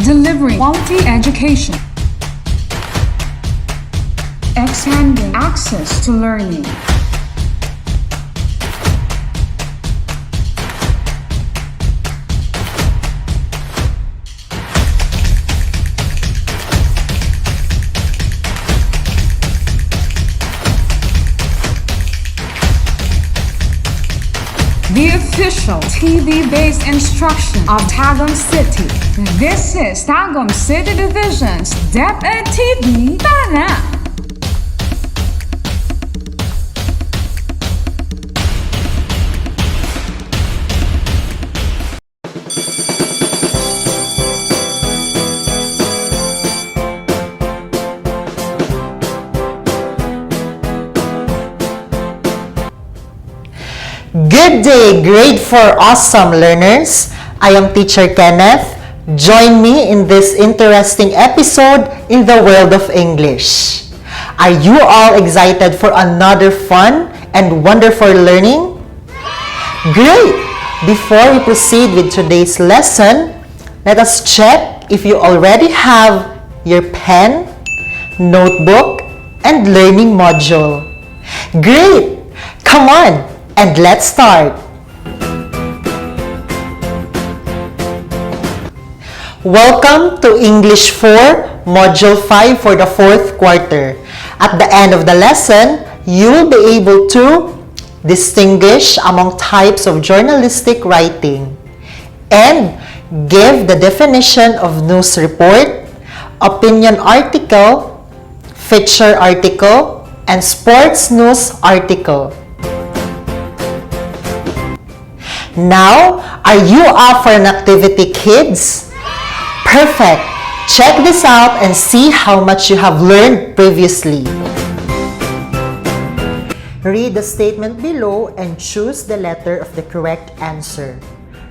delivering quality education, expanding access to learning. The official TV-based instruction of Tagum City. This is Tagum City Division's DepEd TV. Tara na! Good day, grade 4 awesome learners. I am Teacher Kenneth. Join me in this interesting episode in the world of English. Are you all excited for another fun and wonderful learning? Great! Before we proceed with today's lesson, let us check if you already have your pen, notebook, and learning module. Great! Come on! And let's start! Welcome to English 4, Module 5 for the 4th quarter. At the end of the lesson, you'll be able to distinguish among types of journalistic writing and give the definition of news report, opinion article, feature article, and sports news article. Now, are you up for an activity, kids? Perfect! Check this out and see how much you have learned previously. Read the statement below and choose the letter of the correct answer.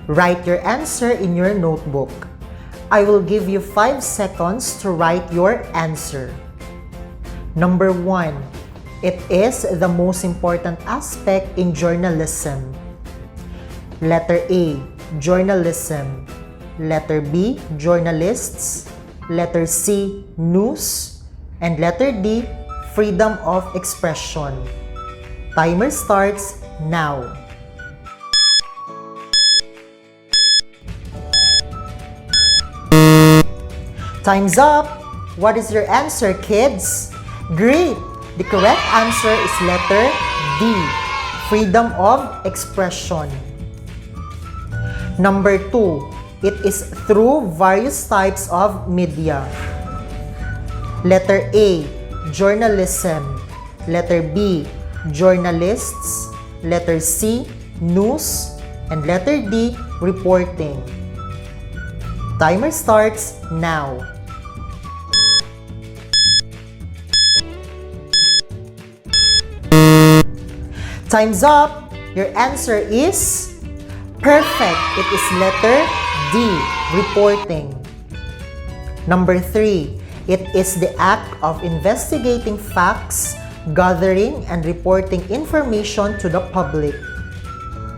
Write your answer in your notebook. I will give you 5 seconds to write your answer. Number 1. It is the most important aspect in journalism. Letter A, journalism. Letter B, journalists. Letter C, news. And letter D, freedom of expression. Timer starts now. Time's up! What is your answer, kids? Great! The correct answer is letter D, freedom of expression. Number 2, it is through various types of media. Letter A, journalism. Letter B, journalists. Letter C, news. And letter D, reporting. Timer starts now. Time's up! Your answer is perfect. It is letter D, reporting. Number 3, it is the act of investigating facts, gathering and reporting information to the public.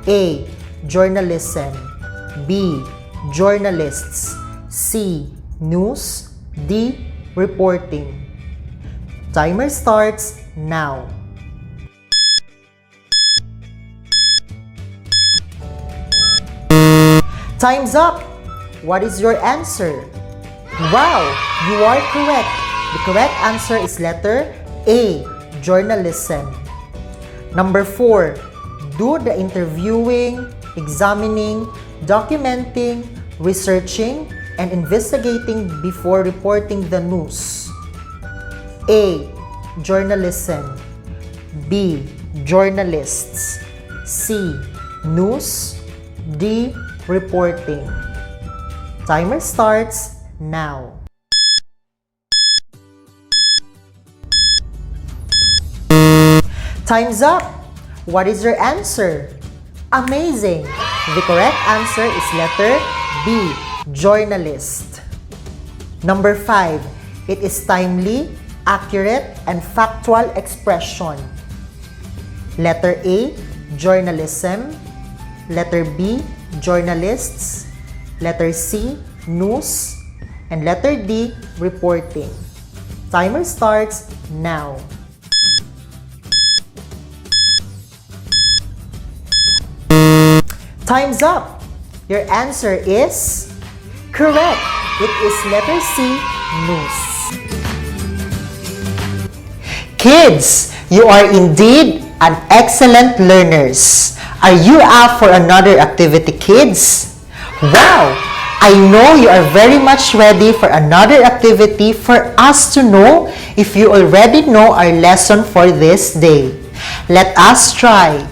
A, journalism. B, journalists. C, news. D, reporting. Timer starts now. Time's up! What is your answer? Wow! You are correct! The correct answer is letter A, journalism. Number 4, do the interviewing, examining, documenting, researching, and investigating before reporting the news. A, journalism. B, journalists. C, news. D, reporting. Timer starts now. Time's up! What is your answer? Amazing! The correct answer is letter B, journalist. Number 5, it is timely, accurate, and factual expression. Letter A, journalism. Letter B, journalists. Letter C, news. And letter D, reporting. Timer starts now. Time's up! Your answer is correct. It is letter C, news. Kids, you are indeed an excellent learners. Are you up for another activity, kids? Wow! I know you are very much ready for another activity for us to know if you already know our lesson for this day. Let us try.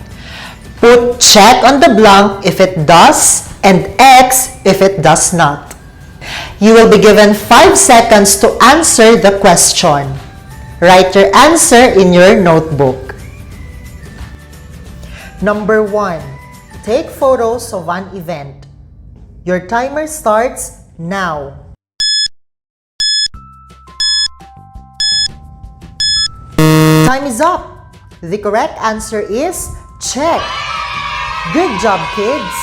Put check on the blank if it does and X if it does not. You will be given 5 seconds to answer the question. Write your answer in your notebook. Number 1. Take photos of an event. Your timer starts now. Time is up. The correct answer is check. Good job, kids.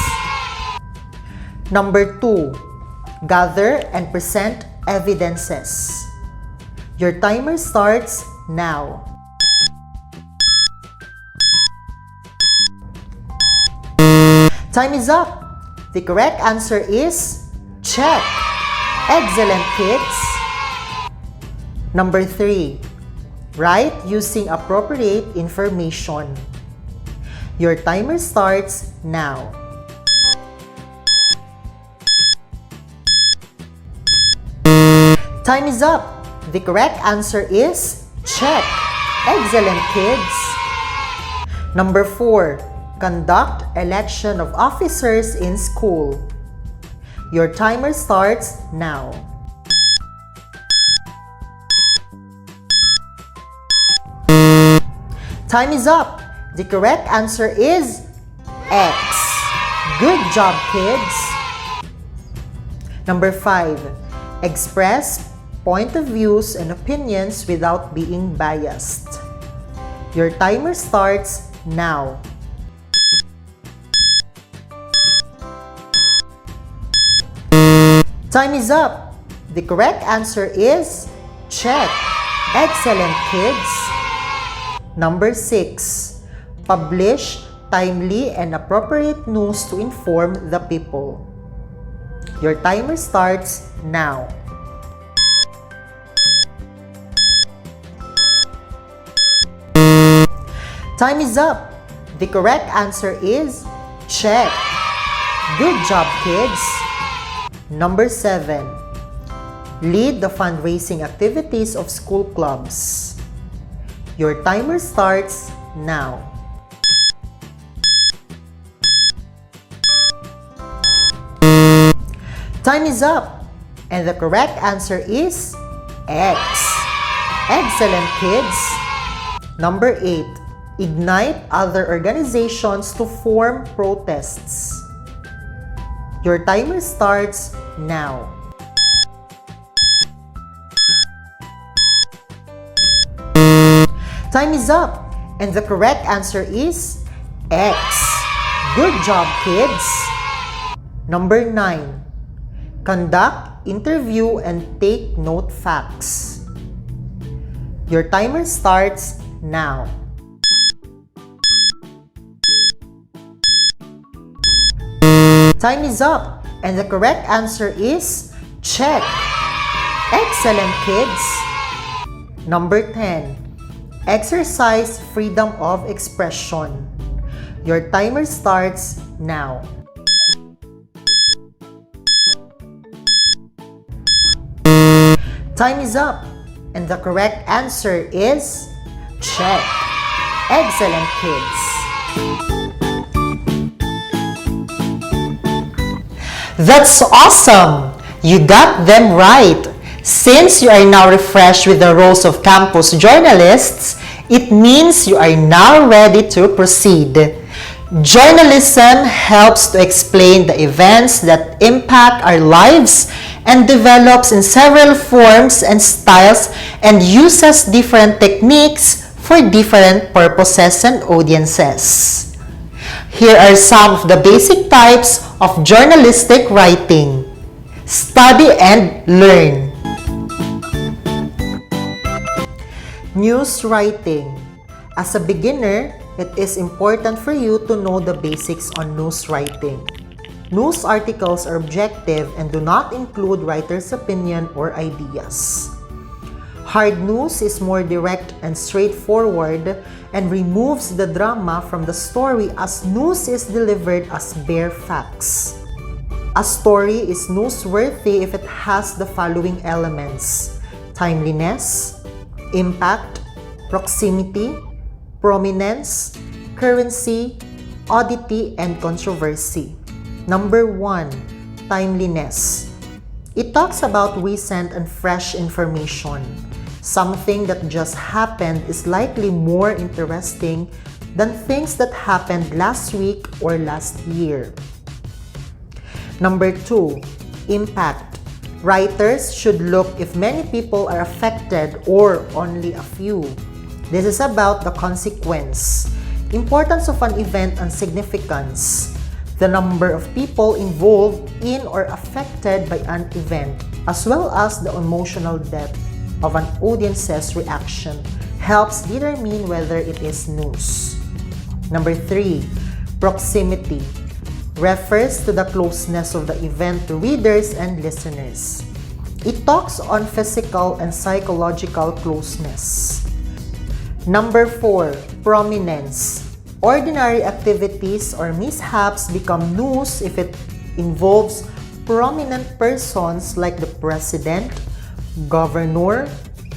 Number 2. Gather and present evidences. Your timer starts now. Time is up. The correct answer is check. Excellent, kids. Number 3. Write using appropriate information. Your timer starts now. Time is up. The correct answer is check. Excellent, kids. Number 4. Conduct election of officers in school. Your timer starts now. Time is up. The correct answer is X. Good job, kids. Number 5. Express point of views and opinions without being biased. Your timer starts now. Time is up. The correct answer is check. Excellent, kids. Number 6. Publish timely and appropriate news to inform the people. Your timer starts now. Time is up. The correct answer is check. Good job, kids. Number 7. Lead the fundraising activities of school clubs. Your timer starts now. Time is up. And the correct answer is X. Excellent, kids. Number 8. Ignite other organizations to form protests. Your timer starts now. Time is up. And the correct answer is X. Good job, kids. Number 9. Conduct, interview, and take note facts. Your timer starts now. Time is up, and the correct answer is check. Excellent, kids. Number 10. Exercise freedom of expression. Your timer starts now. Time is up, and the correct answer is check. Excellent, kids. That's awesome! You got them right! Since you are now refreshed with the roles of campus journalists, it means you are now ready to proceed. Journalism helps to explain the events that impact our lives and develops in several forms and styles and uses different techniques for different purposes and audiences. Here are some of the basic types of journalistic writing. Study and learn. News writing. As a beginner, it is important for you to know the basics on news writing. News articles are objective and do not include writer's opinion or ideas. Hard news is more direct and straightforward and removes the drama from the story as news is delivered as bare facts. A story is newsworthy if it has the following elements: timeliness, impact, proximity, prominence, currency, oddity, and controversy. Number 1, timeliness. It talks about recent and fresh information. Something that just happened is likely more interesting than things that happened last week or last year. Number 2, impact. Writers should look if many people are affected or only a few. This is about the consequence, importance of an event and significance, the number of people involved in or affected by an event, as well as the emotional depth of an audience's reaction helps determine whether it is news. Number 3, proximity. Refers to the closeness of the event to readers and listeners. It talks on physical and psychological closeness. Number 4, prominence. Ordinary activities or mishaps become news if it involves prominent persons like the president, governor,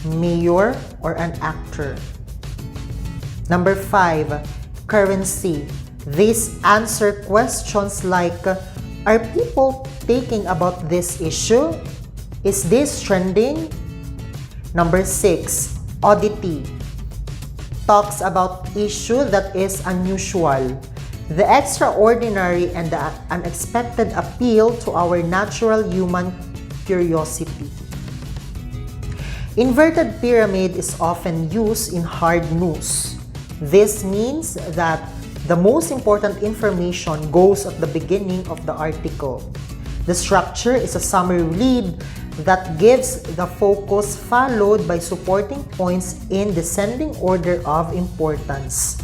mayor, or an actor. Number 5, currency. These answer questions like, are people thinking about this issue? Is this trending? Number 6, oddity. Talks about issue that is unusual, the extraordinary and the unexpected appeal to our natural human curiosity. Inverted pyramid is often used in hard news. This means that the most important information goes at the beginning of the article. The structure is a summary lead that gives the focus followed by supporting points in descending order of importance.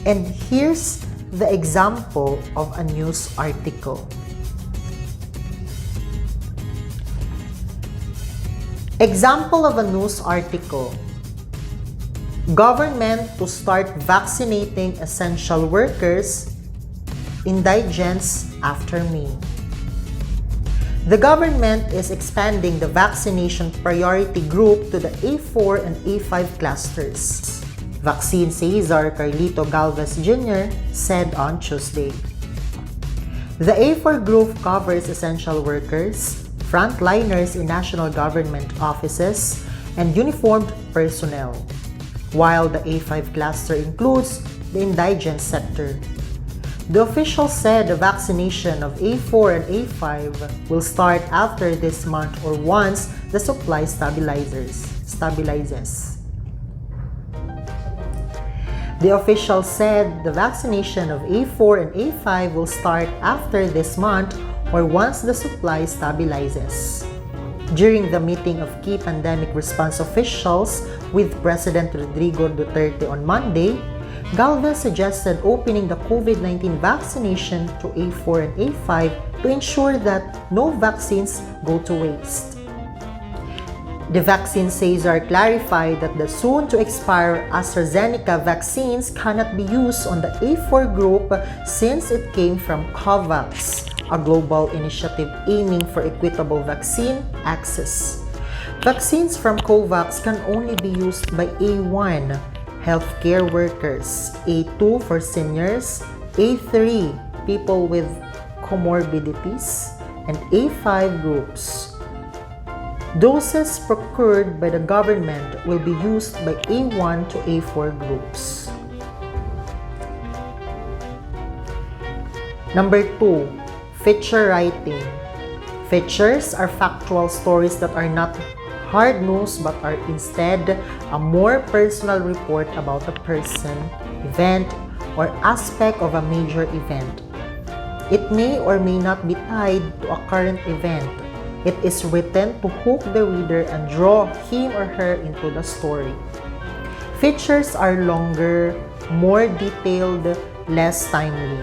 And here's the example of a news article. Example of a news article. Government to start vaccinating essential workers, indigents after May. The government is expanding the vaccination priority group to the A4 and A5 clusters. Vaccine Cesar Carlito Galvez Jr. said on Tuesday. The A4 group covers essential workers, frontliners in national government offices, and uniformed personnel, while the A5 cluster includes the indigent sector. The official said the vaccination of A4 and A5 will start after this month or once the supply stabilizes. The official said the vaccination of A4 and A5 will start after this month or once the supply stabilizes. During the meeting of key pandemic response officials with President Rodrigo Duterte on Monday, Galvez suggested opening the COVID-19 vaccination to A4 and A5 to ensure that no vaccines go to waste. The Vaccine Cesar clarified that the soon-to-expire AstraZeneca vaccines cannot be used on the A4 group since it came from COVAX, a global initiative aiming for equitable vaccine access. Vaccines from COVAX can only be used by A1, healthcare workers, A2 for seniors, A3, people with comorbidities, and A5 groups. Doses procured by the government will be used by A1 to A4 groups. Number 2, feature writing. Features are factual stories that are not hard news but are instead a more personal report about a person, event, or aspect of a major event. It may or may not be tied to a current event, It is written to hook the reader and draw him or her into the story. Features are longer, more detailed, less timely.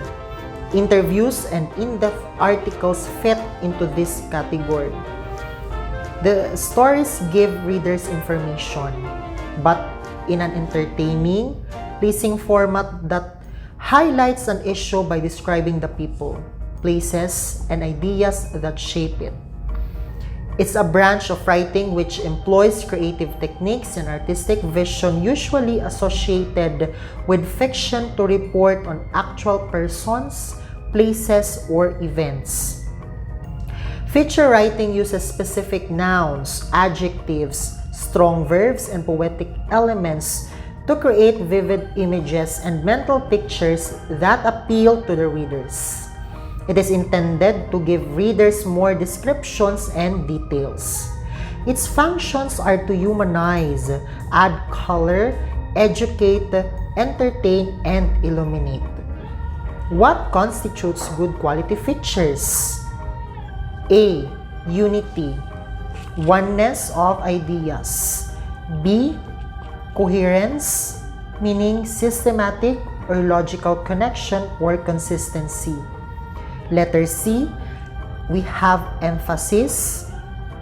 Interviews and in-depth articles fit into this category. The stories give readers information, but in an entertaining, pleasing format that highlights an issue by describing the people, places, and ideas that shape it. It's a branch of writing which employs creative techniques and artistic vision usually associated with fiction to report on actual persons, places, or events. Feature writing uses specific nouns, adjectives, strong verbs, and poetic elements to create vivid images and mental pictures that appeal to the readers. It is intended to give readers more descriptions and details. Its functions are to humanize, add color, educate, entertain, and illuminate. What constitutes good quality features? A. Unity, oneness of ideas. B. Coherence, meaning systematic or logical connection or consistency. Letter C, we have emphasis,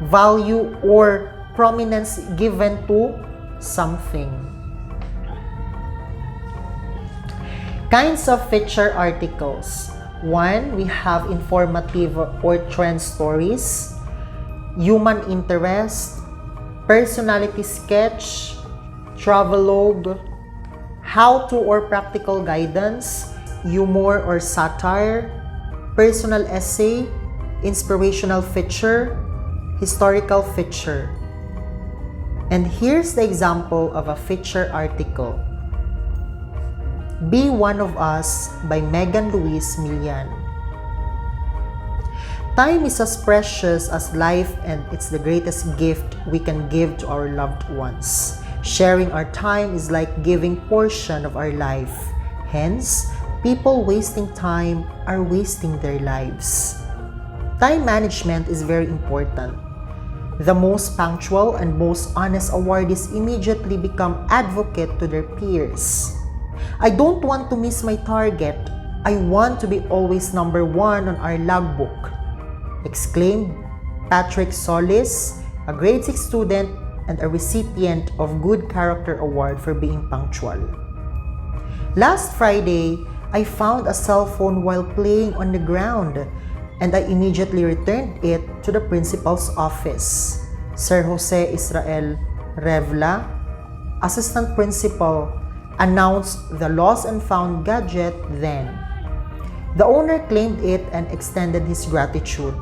value, or prominence given to something. Kinds of feature articles. 1, we have informative or trend stories, human interest, personality sketch, travelogue, how-to or practical guidance, humor or satire, personal essay, inspirational feature, historical feature. And here's the example of a feature article. Be One of Us by Megan Louise Milian. Time is as precious as life, and it's the greatest gift we can give to our loved ones. Sharing our time is like giving portion of our life. Hence, people wasting time are wasting their lives. Time management is very important. The most punctual and most honest awardees immediately become advocate to their peers. I don't want to miss my target. I want to be always number 1 on our logbook, exclaimed Patrick Solis, a grade 6 student and a recipient of Good Character Award for being punctual. Last Friday, I found a cell phone while playing on the ground, and I immediately returned it to the principal's office. Sir Jose Israel Revla, assistant principal, announced the lost and found gadget then. The owner claimed it and extended his gratitude.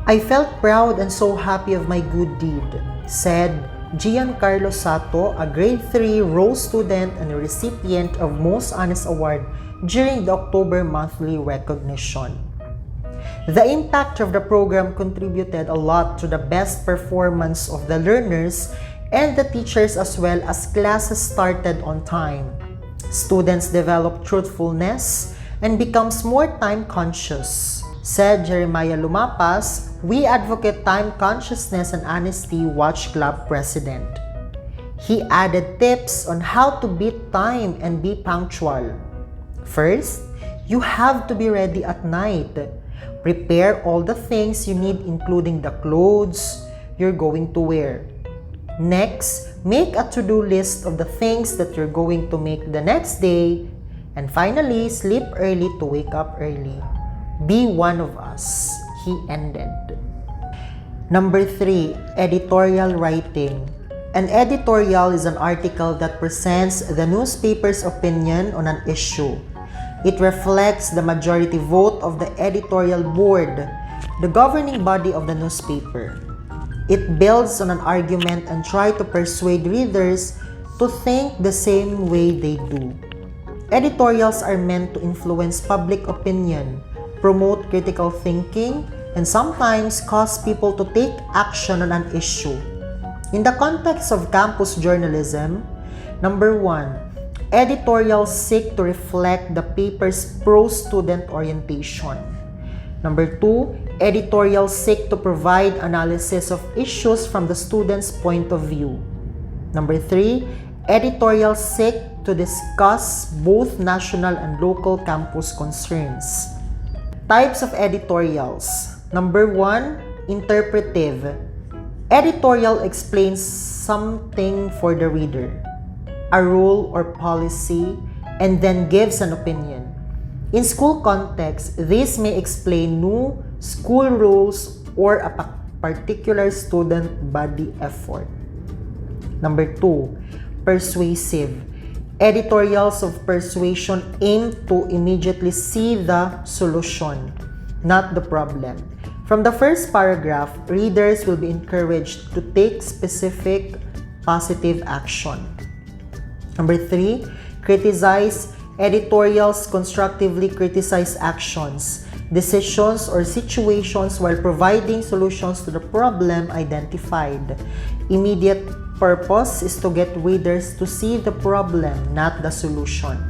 I felt proud and so happy of my good deed, said Giancarlo Sato, a grade 3 Rose student and a recipient of Most Honest Award during the October monthly recognition. The impact of the program contributed a lot to the best performance of the learners and the teachers, as well as classes started on time. Students develop truthfulness and becomes more time conscious. Said Jeremiah Lumapas, We Advocate Time Consciousness and Honesty Watch Club President. He added tips on how to beat time and be punctual. First, you have to be ready at night. Prepare all the things you need, including the clothes you're going to wear. Next, make a to-do list of the things that you're going to make the next day. And finally, sleep early to wake up early. Be one of us, he ended. Number 3, editorial writing. An editorial is an article that presents the newspaper's opinion on an issue. It reflects the majority vote of the editorial board, the governing body of the newspaper. It builds on an argument and tries to persuade readers to think the same way they do. Editorials are meant to influence public opinion, promote critical thinking, and sometimes cause people to take action on an issue. In the context of campus journalism, number 1, editorials seek to reflect the paper's pro-student orientation. Number 2, Editorials seek to provide analysis of issues from the student's point of view. Number 3, editorials seek to discuss both national and local campus concerns. Types of editorials. Number 1, interpretive. Editorial explains something for the reader, a rule or policy, and then gives an opinion. In school context, this may explain new school rules or a particular student body effort. Number 2, persuasive. Editorials of persuasion aim to immediately see the solution, not the problem. From the first paragraph, readers will be encouraged to take specific positive action. Number 3, criticize. Editorials constructively criticize actions, decisions, or situations while providing solutions to the problem identified. Immediate purpose is to get readers to see the problem, not the solution.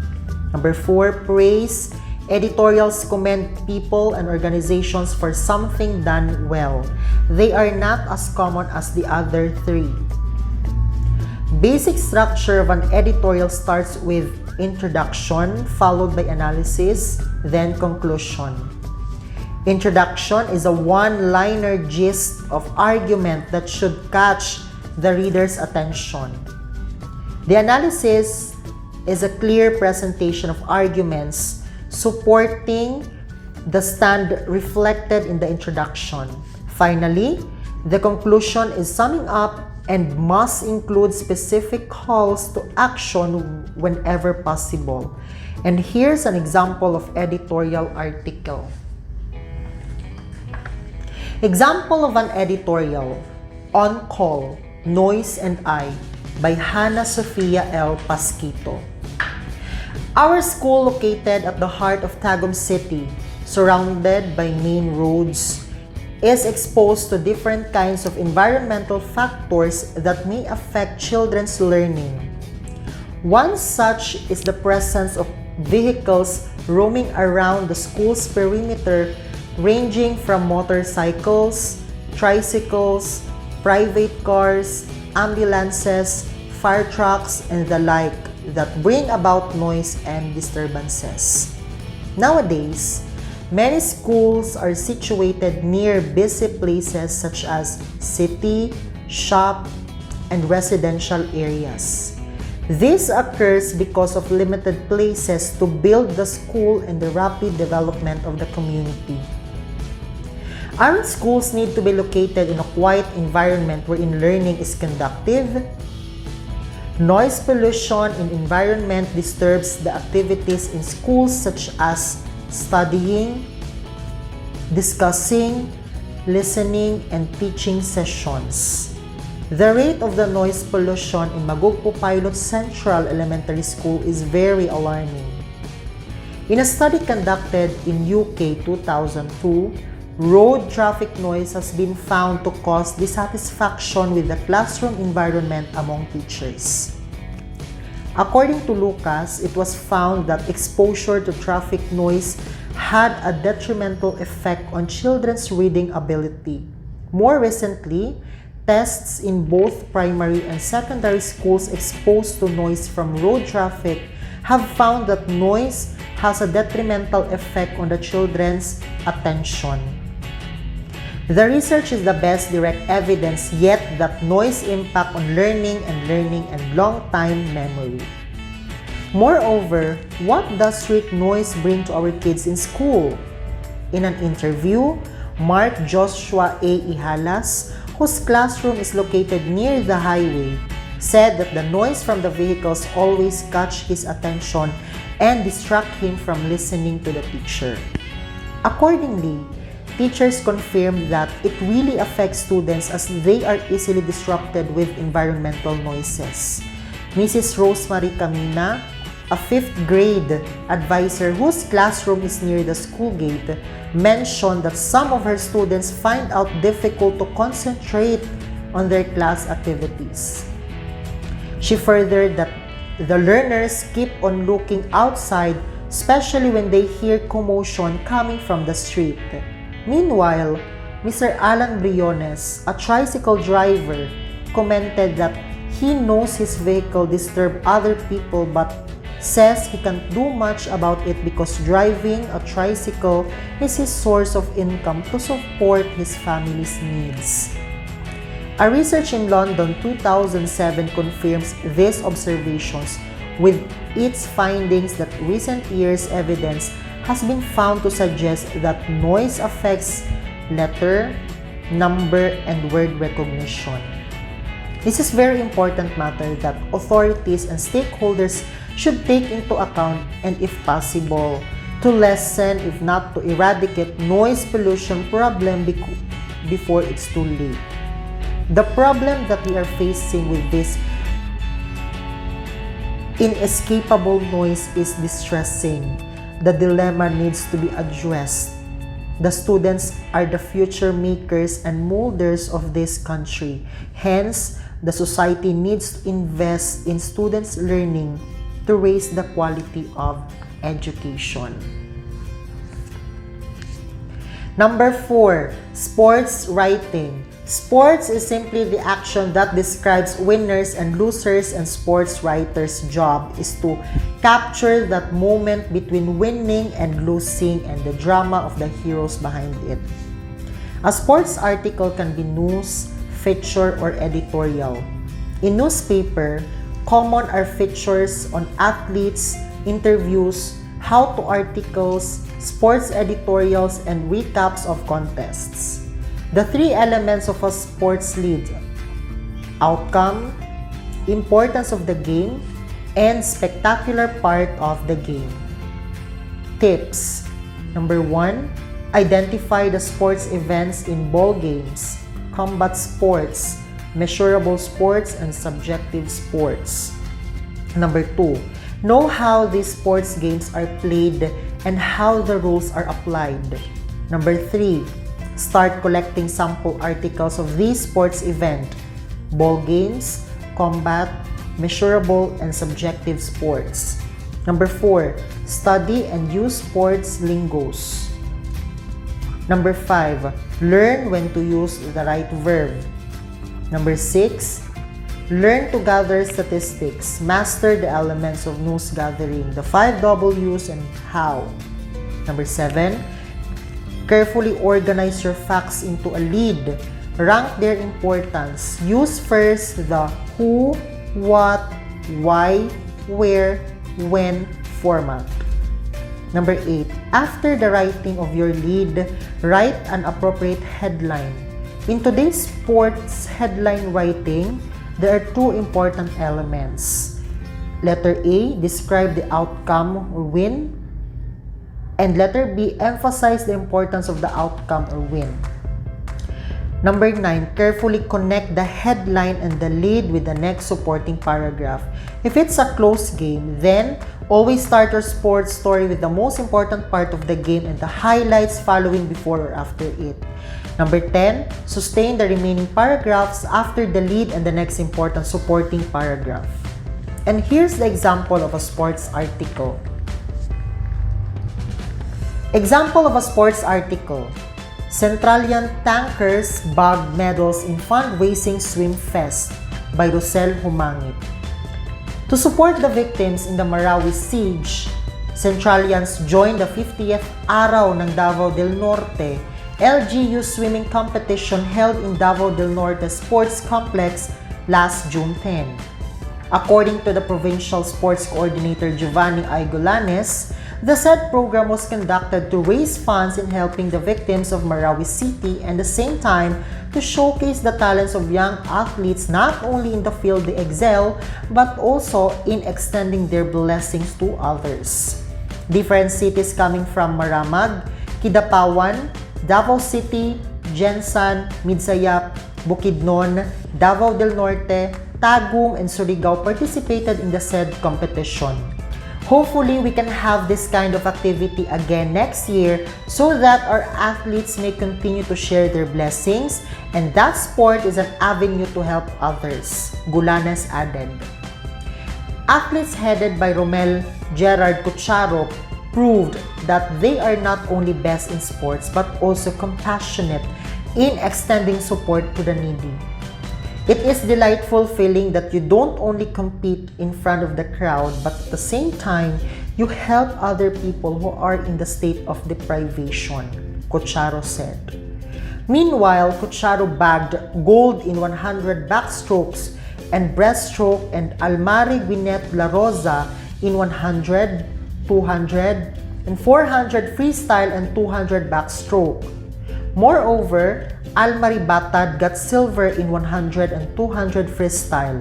Number 4, praise. Editorials commend people and organizations for something done well. They are not as common as the other 3. Basic structure of an editorial starts with introduction, followed by analysis, then conclusion. Introduction is a one-liner gist of argument that should catch the reader's attention. The analysis is a clear presentation of arguments supporting the stand reflected in the introduction. Finally, the conclusion is summing up and must include specific calls to action whenever possible. And here's an example of editorial article. Example of an editorial: On Call, Noise and I by Hannah Sofia L. Pasquito. Our school, located at the heart of Tagum City, surrounded by main roads, is exposed to different kinds of environmental factors that may affect children's learning. One such is the presence of vehicles roaming around the school's perimeter, ranging from motorcycles, tricycles, private cars, ambulances, fire trucks, and the like that bring about noise and disturbances. Nowadays, many schools are situated near busy places such as city, shop, and residential areas. This occurs because of limited places to build the school and the rapid development of the community. Our schools need to be located in a quiet environment wherein learning is conductive. Noise pollution in environment disturbs the activities in schools such as studying, discussing, listening, and teaching sessions. The rate of the noise pollution in Magugpo Pilot Central Elementary School is very alarming. In a study conducted in UK 2002, road traffic noise has been found to cause dissatisfaction with the classroom environment among teachers. According to Lucas, it was found that exposure to traffic noise had a detrimental effect on children's reading ability. More recently, tests in both primary and secondary schools exposed to noise from road traffic have found that noise has a detrimental effect on the children's attention. The research is the best direct evidence yet that noise impact on learning and long-time memory. Moreover, what does street noise bring to our kids in school? In an interview, Mark Joshua A. Ihalas, whose classroom is located near the highway, said that the noise from the vehicles always catch his attention and distract him from listening to the teacher. Accordingly, teachers confirmed that it really affects students as they are easily disrupted with environmental noises. Mrs. Rosemary Camina, a 5th grade advisor whose classroom is near the school gate, mentioned that some of her students find out difficult to concentrate on their class activities. She furthered that the learners keep on looking outside, especially when they hear commotion coming from the street. Meanwhile, Mr. Alan Briones, a tricycle driver, commented that he knows his vehicle disturbs other people but says he can't do much about it because driving a tricycle is his source of income to support his family's needs. A research in London 2007 confirms these observations with its findings that recent years' evidence has been found to suggest that noise affects letter, number, and word recognition. This is very important matter that authorities and stakeholders should take into account and if possible, to lessen if not to eradicate noise pollution problem before it's too late. The problem that we are facing with this inescapable noise is distressing. The dilemma needs to be addressed. The students are the future makers and molders of this country. Hence, the society needs to invest in students' learning to raise the quality of education. Number 4, sports writing. Sports is simply the action that describes winners and losers, and sports writer's job is to capture that moment between winning and losing and the drama of the heroes behind it. A sports article can be news, feature, or editorial. In newspaper, common are features on athletes, interviews, how-to articles, sports editorials, and recaps of contests. The three elements of a sports lead: outcome, importance of the game, and spectacular part of the game. Tips. Number 1, identify the sports events in ball games, combat sports, measurable sports, and subjective sports. Number 2, know how these sports games are played and how the rules are applied. Number 3, start collecting sample articles of these sports event, ball games, combat, measurable, and subjective sports. Number 4, study and use sports lingos. Number 5, learn when to use the right verb. Number 6, learn to gather statistics. Master the elements of news gathering, the 5 W's and how. Number 7, carefully organize your facts into a lead. Rank their importance. Use first the who, what, why, where, when format. Number 8, after the writing of your lead, write an appropriate headline. In today's sports headline writing, there are 2 important elements. Letter A, describe the outcome or win. And letter B, emphasize the importance of the outcome or win. Number 9, carefully connect the headline and the lead with the next supporting paragraph. If it's a close game, then always start your sports story with the most important part of the game and the highlights following before or after it. Number 10, sustain the remaining paragraphs after the lead and the next important supporting paragraph. And here's the example of a sports article. Example of a sports article: Centralian Tankers bag medals in fundraising swim fest by Rosel Humangit. To support the victims in the Marawi siege, Centralians joined the 50th araw ng Davao del Norte LGU swimming competition held in Davao del Norte Sports Complex last June 10. According to the Provincial Sports Coordinator Giovanni Aigolanes, the said program was conducted to raise funds in helping the victims of Marawi City and at the same time to showcase the talents of young athletes not only in the field they excel but also in extending their blessings to others. Different cities coming from Maramag, Kidapawan, Davao City, Jensan, Midsayap, Bukidnon, Davao del Norte, Tagum, and Surigao participated in the said competition. Hopefully, we can have this kind of activity again next year so that our athletes may continue to share their blessings and that sport is an avenue to help others, Gulanes added. Athletes headed by Romel Gerard Cucharo proved that they are not only best in sports but also compassionate in extending support to the needy. It is delightful feeling that you don't only compete in front of the crowd, but at the same time, you help other people who are in the state of deprivation, Cucharo said. Meanwhile, Cucharo bagged gold in 100 backstrokes and breaststroke, and Almari Gwyneth La Rosa in 100, 200, and 400 freestyle and 200 backstroke. Moreover, Almari Batad got silver in 100 and 200 freestyle.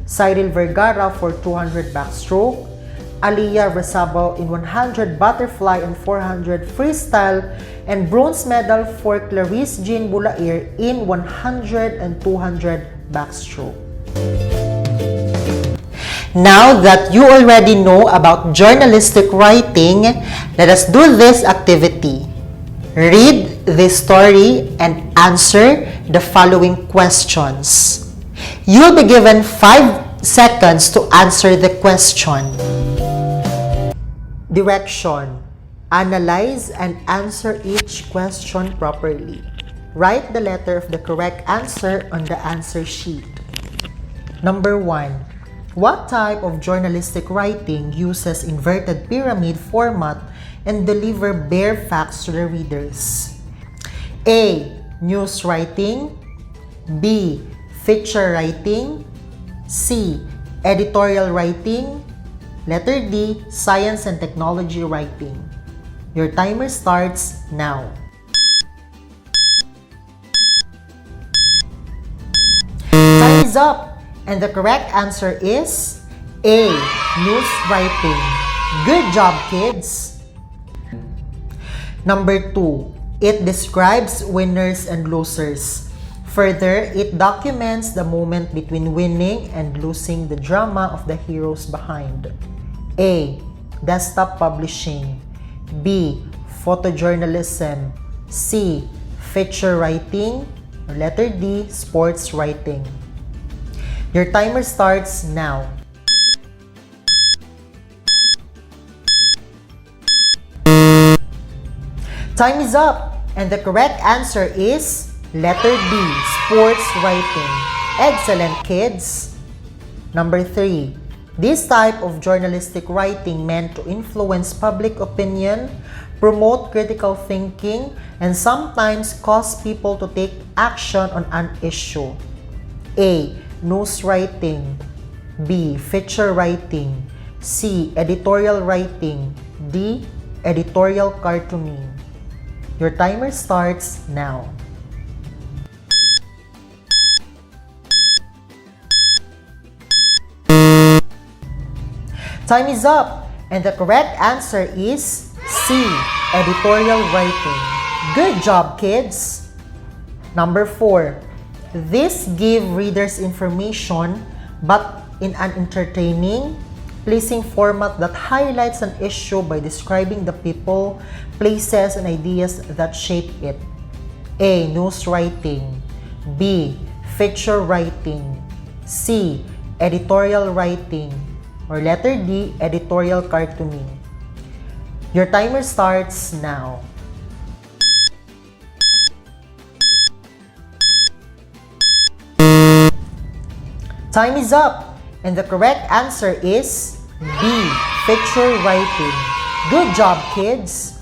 Cyril Vergara for 200 backstroke, Aliyah Resabo in 100 butterfly and 400 freestyle, and bronze medal for Clarice Jean Bulair in 100 and 200 backstroke. Now that you already know about journalistic writing, let us do this activity. Read the story and answer the following questions. You will be given 5 seconds to answer the question. Direction. Analyze and answer each question properly. Write the letter of the correct answer on the answer sheet. Number 1. What type of journalistic writing uses inverted pyramid format and deliver bare facts to the readers? A. News writing. B. Feature writing. C. Editorial writing. Letter D. Science and technology writing. Your timer starts now. Time is up, and the correct answer is A. News writing. Good job, kids! Number 2. It describes winners and losers. Further, it documents the moment between winning and losing, the drama of the heroes behind. A. Desktop publishing. B. Photojournalism. C. Feature writing. Or letter D. Sports writing. Your timer starts now. Time is up, and the correct answer is letter D. Sports writing. Excellent, kids! Number 3. This type of journalistic writing meant to influence public opinion, promote critical thinking, and sometimes cause people to take action on an issue. A. News writing. B. Feature writing. C. Editorial writing. D. Editorial cartooning. Your timer starts now. Time is up, and the correct answer is C. Editorial writing. Good job, kids! Number 4. This give readers information but in an entertaining, pleasing format that highlights an issue by describing the people, places, and ideas that shape it. A. News writing. B. Feature writing. C. Editorial writing. Or letter D. Editorial cartooning. Your timer starts now. Time is up, and the correct answer is B. Feature writing. Good job, kids!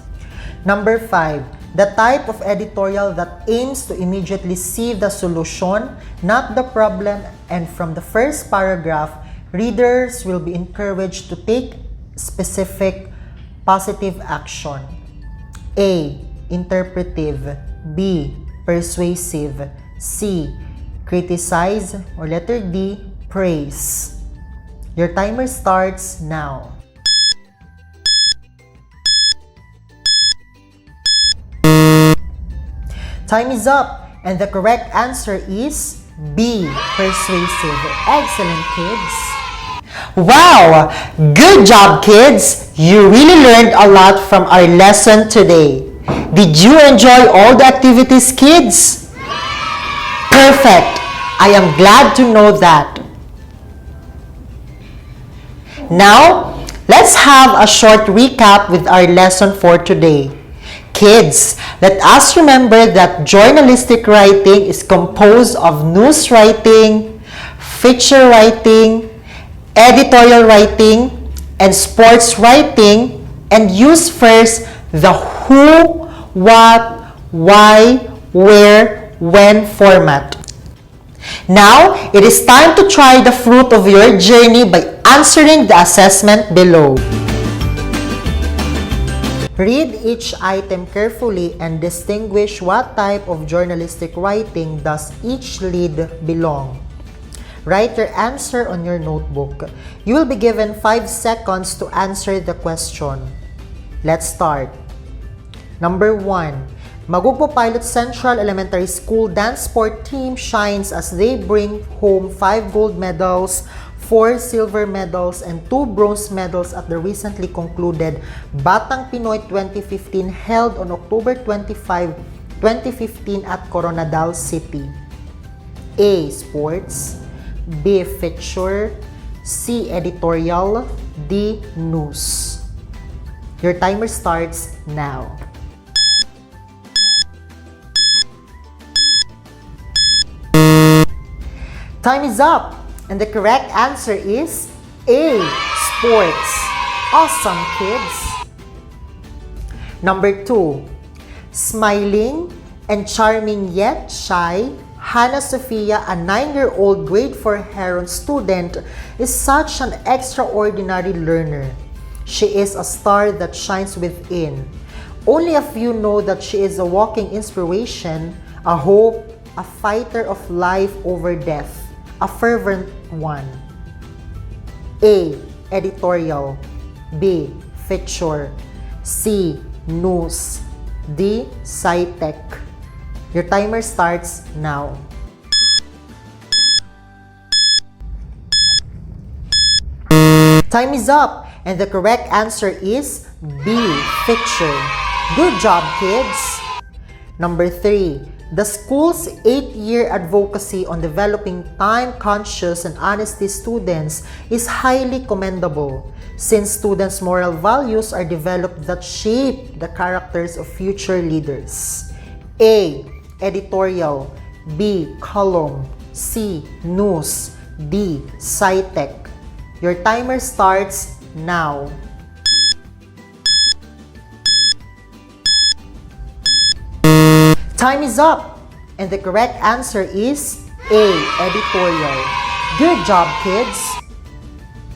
Number 5. The type of editorial that aims to immediately see the solution, not the problem, and from the first paragraph, readers will be encouraged to take specific positive action. A. Interpretive. B. Persuasive. C. Criticize. Or letter D. Praise. Your timer starts now. Time is up, and the correct answer is B. Persuasive. Excellent, kids! Wow! Good job, kids! You really learned a lot from our lesson today. Did you enjoy all the activities, kids? Perfect! I am glad to know that. Now, Let's have a short recap with our lesson for today. Kids, let us remember that journalistic writing is composed of news writing, feature writing, editorial writing, and sports writing, and use first the who, what, why, where, when format. Now, it is time to try the fruit of your journey by answering the assessment below. Read each item carefully and distinguish what type of journalistic writing does each lead belong. Write your answer on your notebook. You will be given 5 seconds to answer the question. Let's start. Number 1. Magugpo Pilot Central Elementary School Dance Sport Team shines as they bring home 5 gold medals, 4 silver medals, and 2 bronze medals at the recently concluded Batang Pinoy 2015 held on October 25, 2015 at Coronadal City. A. Sports, B. Feature, C. Editorial, D. News. Your timer starts now. Time is up, and the correct answer is A. Sports. Awesome, kids! Number 2. Smiling and charming yet shy, Hannah Sophia, a 9-year-old grade 4 Heron student, is such an extraordinary learner. She is a star that shines within. Only a few know that she is a walking inspiration, a hope, a fighter of life over death. A fervent one. A. Editorial, B. Feature, C. News, D. Sci-tech. Your timer starts now. Time is up, and the correct answer is B. Feature. Good job, kids! Number 3. The school's 8-year advocacy on developing time-conscious and honesty students is highly commendable, since students' moral values are developed that shape the characters of future leaders. A. Editorial, B. Column, C. News, D. Sci-tech. Your timer starts now. Time is up, and the correct answer is A. Editorial. Good job, kids!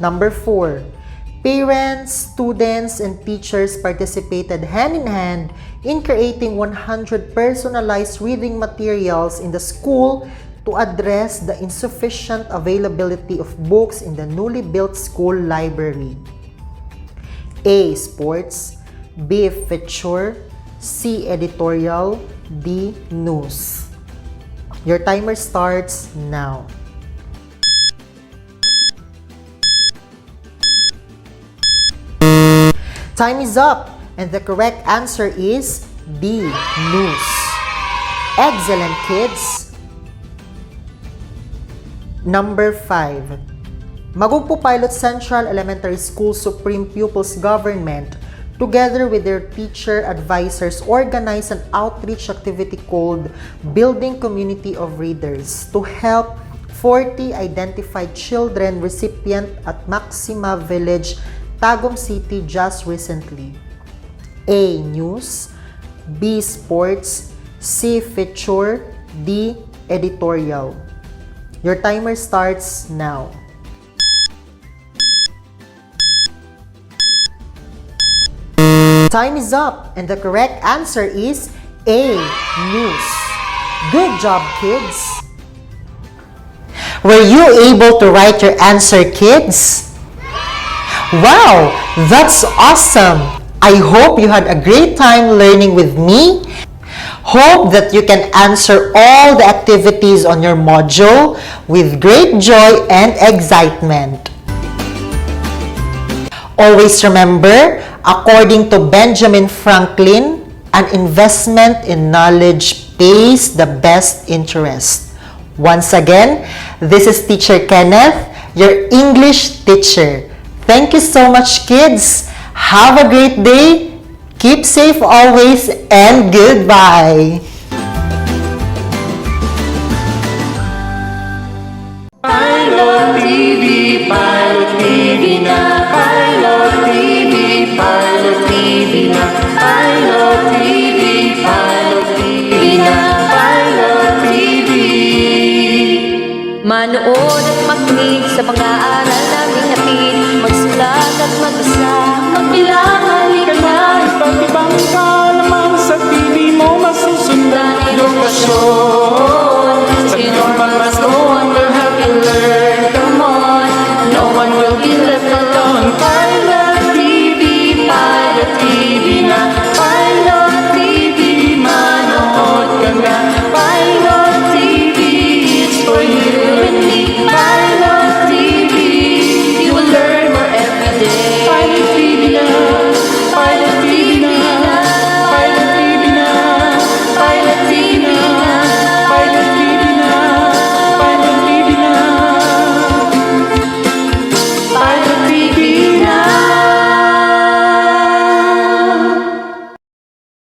Number 4. Parents, students, and teachers participated hand-in-hand in creating 100 personalized reading materials in the school to address the insufficient availability of books in the newly built school library. A. Sports, B. Feature, C. Editorial, D. News. Your timer starts now. Time is up, and the correct answer is D. News. Excellent, kids! Number 5. Magugpo Pilot Central Elementary School Supreme Pupils Government, together with their teacher advisors, organized an outreach activity called Building Community of Readers to help 40 identified children recipient at Maxima Village, Tagum City just recently. A. News, B. Sports, C. Feature, D. Editorial. Your timer starts now. Time is up, and the correct answer is A. News. Good job, kids! Were you able to write your answer, kids? Wow, that's awesome! I hope you had a great time learning with me. Hope that you can answer all the activities on your module with great joy and excitement. Always remember, according to Benjamin Franklin, an investment in knowledge pays the best interest. Once again, this is Teacher Kenneth, your English teacher. Thank you so much, kids. Have a great day. Keep safe always, and goodbye. Pilot TV, Pilot TV na, Pilot TV, Pilot TV na, Pilot TV, Pilot TV na, Pilot TV. Manood at makinig sa mga